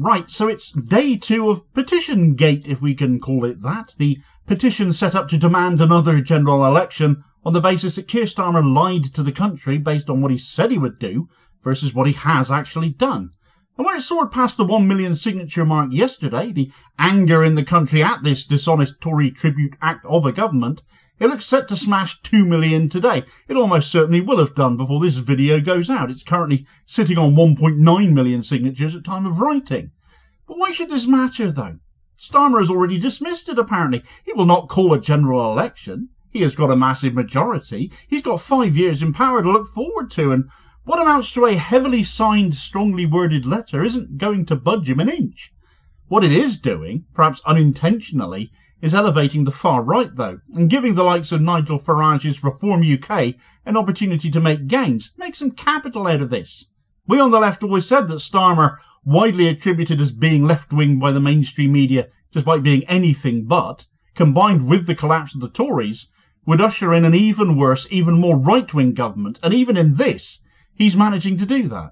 Right, so it's day 2 of PetitionGate, if we can call it that. The petition set up to demand another general election on the basis that Keir Starmer lied to the country based on what he said he would do versus what he has actually done. And when it soared past the 1 million signature mark yesterday, the anger in the country at this dishonest Tory tribute act of a government, it looks set to smash 2 million today. It almost certainly will have done before this video goes out. It's currently sitting on 1.9 million signatures at time of writing. But why should this matter, though? Starmer has already dismissed it, apparently. He will not call a general election. He has got a massive majority. He's got 5 years in power to look forward to, and what amounts to a heavily signed, strongly worded letter isn't going to budge him an inch. What it is doing, perhaps unintentionally, is elevating the far right, though, and giving the likes of Nigel Farage's Reform UK an opportunity to make gains, make some capital out of this. We on the left always said that Starmer, widely attributed as being left-wing by the mainstream media despite being anything but, combined with the collapse of the Tories, would usher in an even worse, even more right-wing government, and even in this, he's managing to do that.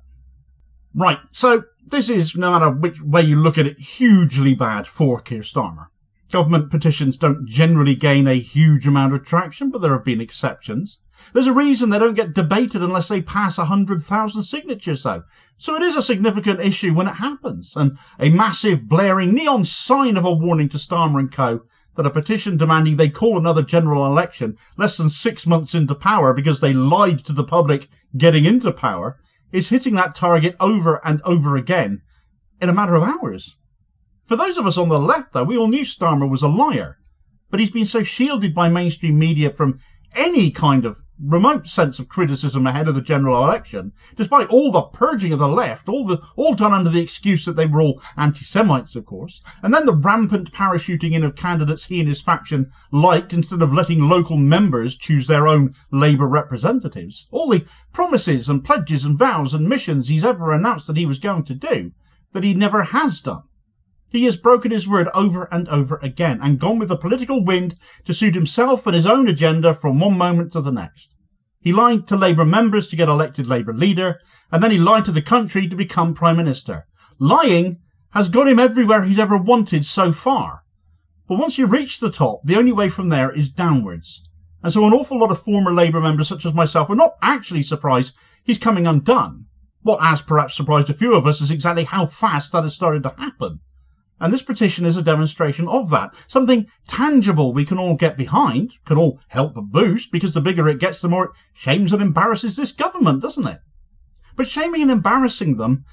Right, so this is, no matter which way you look at it, hugely bad for Keir Starmer. Government petitions don't generally gain a huge amount of traction, but there have been exceptions. There's a reason they don't get debated unless they pass 100,000 signatures, though. So it is a significant issue when it happens, and a massive blaring neon sign of a warning to Starmer and co. that a petition demanding they call another general election less than 6 months into power because they lied to the public getting into power is hitting that target over and over again in a matter of hours. For those of us on the left, though, we all knew Starmer was a liar, but he's been so shielded by mainstream media from any kind of remote sense of criticism ahead of the general election, despite all the purging of the left, all done under the excuse that they were all anti-Semites, of course, and then the rampant parachuting in of candidates he and his faction liked instead of letting local members choose their own Labour representatives. All the promises and pledges and vows and missions he's ever announced that he was going to do, that he never has done. He has broken his word over and over again and gone with the political wind to suit himself and his own agenda from one moment to the next. He lied to Labour members to get elected Labour leader, and then he lied to the country to become Prime Minister. Lying has got him everywhere he's ever wanted so far. But once you reach the top, the only way from there is downwards. And so an awful lot of former Labour members such as myself are not actually surprised he's coming undone. What has perhaps surprised a few of us is exactly how fast that has started to happen. And this petition is a demonstration of that. Something tangible we can all get behind, can all help boost, because the bigger it gets, the more it shames and embarrasses this government, doesn't it? But shaming and embarrassing them,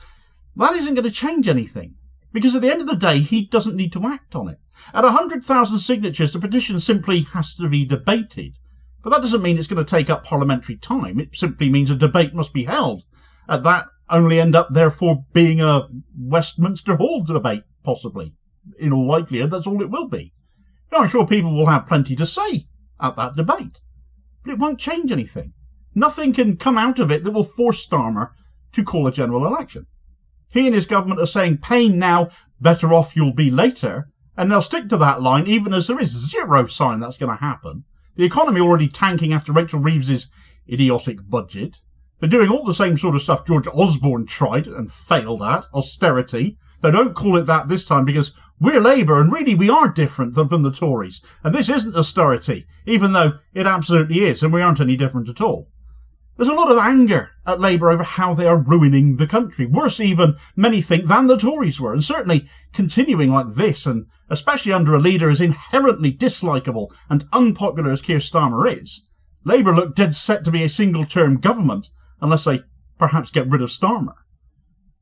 that isn't going to change anything. Because at the end of the day, he doesn't need to act on it. At 100,000 signatures, the petition simply has to be debated. But that doesn't mean it's going to take up parliamentary time. It simply means a debate must be held. At that only end up, therefore, being a Westminster Hall debate. Possibly. In all likelihood, that's all it will be. Now, I'm sure people will have plenty to say at that debate. But it won't change anything. Nothing can come out of it that will force Starmer to call a general election. He and his government are saying, pain now, better off you'll be later. And they'll stick to that line even as there is zero sign that's going to happen. The economy already tanking after Rachel Reeves's idiotic budget. They're doing all the same sort of stuff George Osborne tried and failed at, austerity. They don't call it that this time because we're Labour and really we are different than from the Tories. And this isn't austerity, even though it absolutely is, and we aren't any different at all. There's a lot of anger at Labour over how they are ruining the country. Worse even, many think, than the Tories were. And certainly continuing like this, and especially under a leader as inherently dislikable and unpopular as Keir Starmer is, Labour look dead set to be a single-term government unless they perhaps get rid of Starmer.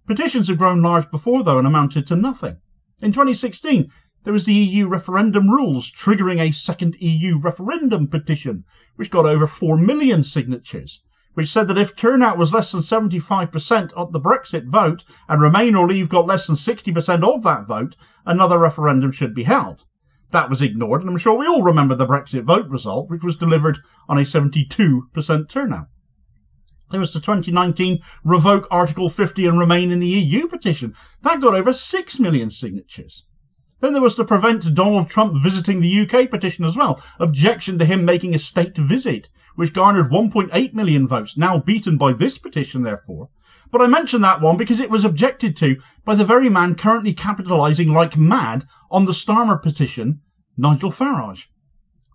Petitions have grown large before, though, and amounted to nothing. In 2016, there was the EU referendum rules triggering a second EU referendum petition, which got over 4 million signatures, which said that if turnout was less than 75% of the Brexit vote and Remain or Leave got less than 60% of that vote, another referendum should be held. That was ignored, and I'm sure we all remember the Brexit vote result, which was delivered on a 72% turnout. There was the 2019 Revoke Article 50 and Remain in the EU petition. That got over 6 million signatures. Then there was the Prevent Donald Trump Visiting the UK petition as well. Objection to him making a state visit, which garnered 1.8 million votes, now beaten by this petition, therefore. But I mentioned that one because it was objected to by the very man currently capitalising like mad on the Starmer petition, Nigel Farage.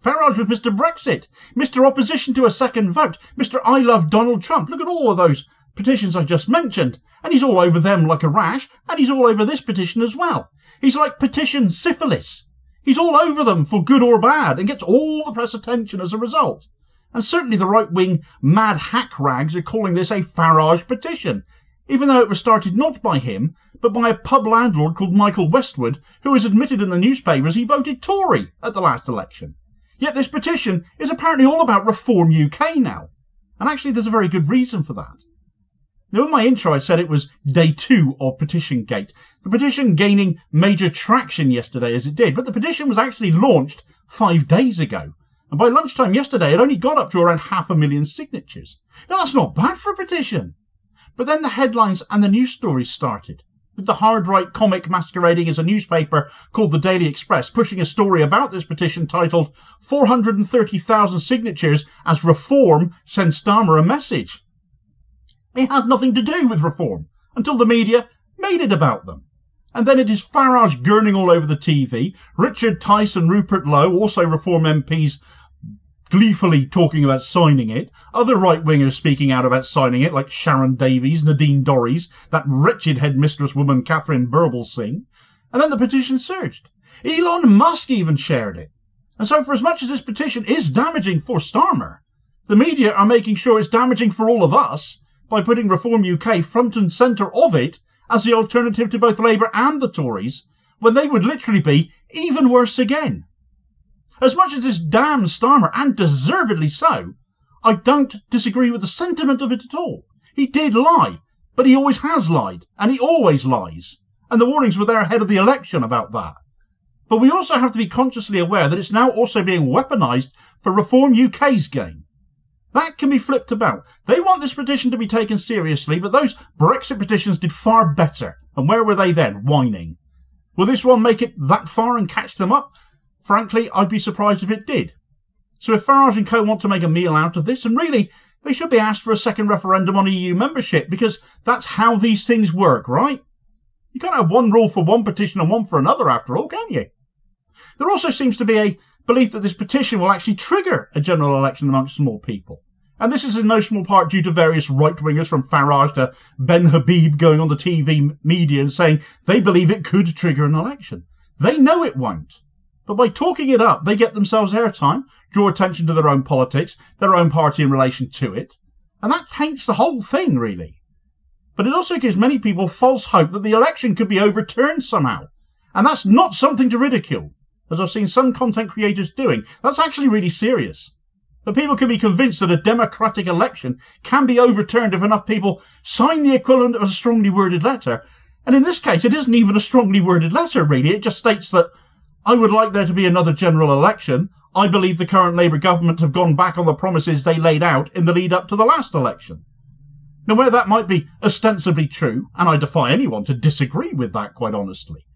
Farage was Mr. Brexit, Mr. Opposition to a second vote, Mr. I love Donald Trump. Look at all of those petitions I just mentioned. And he's all over them like a rash, and he's all over this petition as well. He's like petition syphilis. He's all over them for good or bad and gets all the press attention as a result. And certainly the right-wing mad hack rags are calling this a Farage petition, even though it was started not by him, but by a pub landlord called Michael Westwood, who has admitted in the newspapers he voted Tory at the last election. Yet this petition is apparently all about Reform UK now. And actually there's a very good reason for that. Now in my intro I said it was day 2 of PetitionGate. The petition gaining major traction yesterday as it did, but the petition was actually launched 5 days ago. And by lunchtime yesterday it only got up to around 500,000 signatures. Now that's not bad for a petition. But then the headlines and the news stories started, with the hard-right comic masquerading as a newspaper called the Daily Express, pushing a story about this petition titled 430,000 signatures as Reform sends Starmer a message. It had nothing to do with Reform until the media made it about them. And then it is Farage gurning all over the TV, Richard Tice and Rupert Lowe, also Reform MPs, gleefully talking about signing it, other right-wingers speaking out about signing it, like Sharon Davies, Nadine Dorries, that wretched headmistress woman Catherine Birbalsingh, and then the petition surged. Elon Musk even shared it. And so for as much as this petition is damaging for Starmer, the media are making sure it's damaging for all of us by putting Reform UK front and centre of it as the alternative to both Labour and the Tories, when they would literally be even worse again. As much as this damns Starmer, and deservedly so, I don't disagree with the sentiment of it at all. He did lie, but he always has lied, and he always lies. And the warnings were there ahead of the election about that. But we also have to be consciously aware that it's now also being weaponised for Reform UK's gain. That can be flipped about. They want this petition to be taken seriously, but those Brexit petitions did far better. And where were they then? Whining. Will this one make it that far and catch them up? Frankly, I'd be surprised if it did. So if Farage and co want to make a meal out of this, and really, they should be asked for a second referendum on EU membership, because that's how these things work, right? You can't have one rule for one petition and one for another after all, can you? There also seems to be a belief that this petition will actually trigger a general election amongst small people. And this is in no small part due to various right-wingers from Farage to Ben Habib going on the TV media and saying they believe it could trigger an election. They know it won't. But by talking it up, they get themselves airtime, draw attention to their own politics, their own party in relation to it. And that taints the whole thing, really. But it also gives many people false hope that the election could be overturned somehow. And that's not something to ridicule, as I've seen some content creators doing. That's actually really serious. That people can be convinced that a democratic election can be overturned if enough people sign the equivalent of a strongly worded letter. And in this case, it isn't even a strongly worded letter, really. It just states that I would like there to be another general election. I believe the current Labour government have gone back on the promises they laid out in the lead up to the last election. Now, where that might be ostensibly true, and I defy anyone to disagree with that, quite honestly,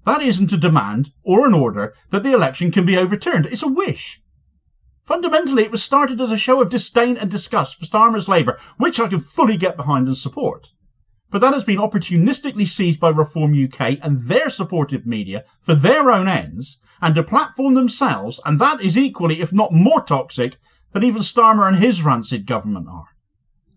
that isn't a demand or an order that the election can be overturned. It's a wish. Fundamentally, it was started as a show of disdain and disgust for Starmer's Labour, which I can fully get behind and support. But that has been opportunistically seized by Reform UK and their supportive media for their own ends, and to platform themselves, and that is equally, if not more toxic, than even Starmer and his rancid government are.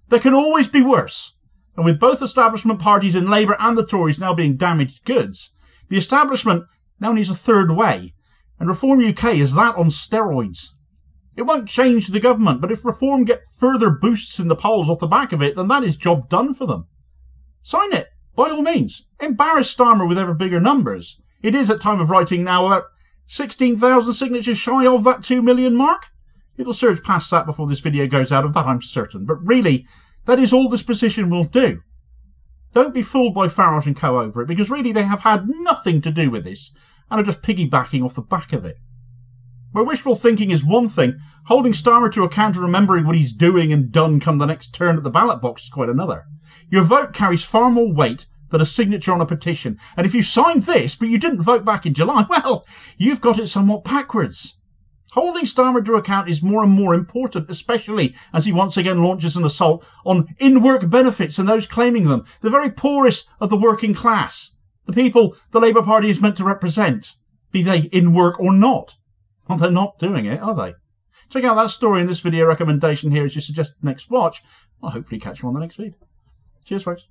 There can always be worse, and with both establishment parties in Labour and the Tories now being damaged goods, the establishment now needs a third way, and Reform UK is that on steroids. It won't change the government, but if Reform get further boosts in the polls off the back of it, then that is job done for them. Sign it, by all means. Embarrass Starmer with ever bigger numbers. It is, at time of writing now, about 16,000 signatures shy of that 2 million mark. It'll surge past that before this video goes out, of that I'm certain. But really, that is all this petition will do. Don't be fooled by Farage and co over it, because really they have had nothing to do with this, and are just piggybacking off the back of it. Where wishful thinking is one thing, holding Starmer to account and remembering what he's doing and done come the next turn at the ballot box is quite another. Your vote carries far more weight than a signature on a petition. And if you signed this, but you didn't vote back in July, well, you've got it somewhat backwards. Holding Starmer to account is more and more important, especially as he once again launches an assault on in-work benefits and those claiming them, the very poorest of the working class, the people the Labour Party is meant to represent, be they in work or not. Well, they're not doing it, are they? Check out that story in this video recommendation here as you suggest next watch. I'll hopefully catch you on the next feed. Cheers, folks.